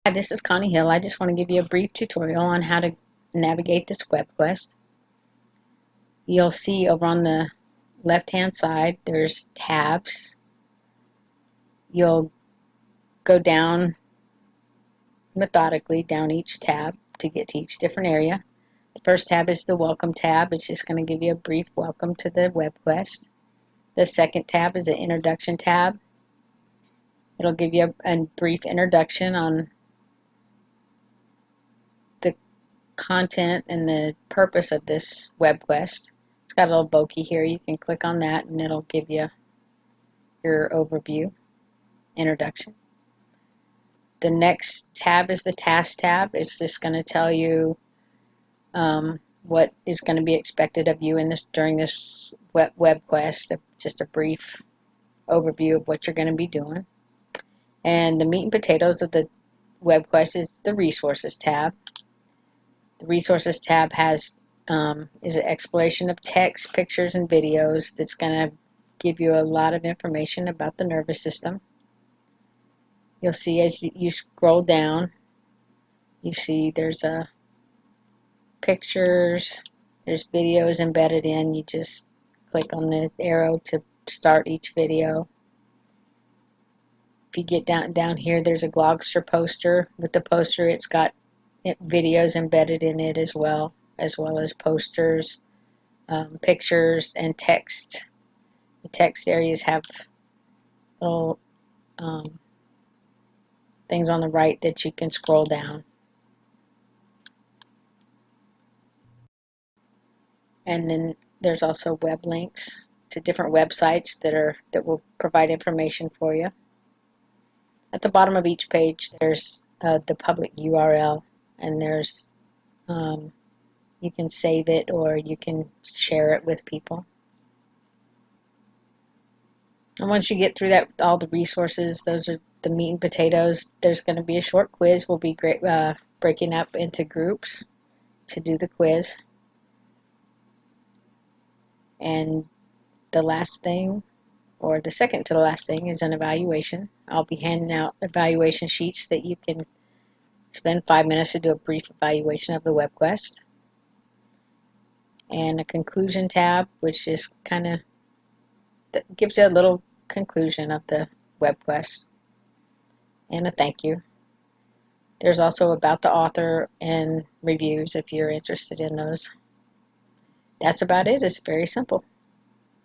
Hi, this is Connie Hill. I just want to give you a brief tutorial on how to navigate this WebQuest. You'll see over on the left-hand side there's tabs. You'll go down methodically down each tab to get to each different area. The first tab is the Welcome tab. It's just going to give you a brief welcome to the WebQuest. The second tab is the Introduction tab. It'll give you a brief introduction on the content and the purpose of this WebQuest. It's got a little bokeh here. You can click on that and it'll give you your overview, introduction. The next tab is the Task tab. It's just going to tell you what is going to be expected of you in this during this WebQuest. Just a brief overview of what you're going to be doing. And the meat and potatoes of the WebQuest is the Resources tab. The Resources tab has is an exploration of text, pictures, and videos that's going to give you a lot of information about the nervous system. You'll see as you scroll down, you see there's pictures, there's videos embedded in. You just click on the arrow to start each video. If you get down here, there's a Glogster poster. With the poster, it's got videos embedded in it as well as posters, pictures, and text. The text areas have little things on the right that you can scroll down. And then there's also web links to different websites that will provide information for you. At the bottom of each page, there's the public URL, and there's you can save it or you can share it with people. And once you get through that, all the resources, those are the meat and potatoes. There's going to be a short quiz. We'll be breaking up into groups to do the quiz. And the last thing, or the second to the last thing, is an evaluation. I'll be handing out evaluation sheets that you can spend 5 minutes to do a brief evaluation of the WebQuest. And a conclusion tab, which is kind of gives you a little conclusion of the WebQuest. And a thank you. There's also about the author and reviews if you're interested in those. That's about it. It's very simple.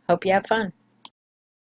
Hope you have fun.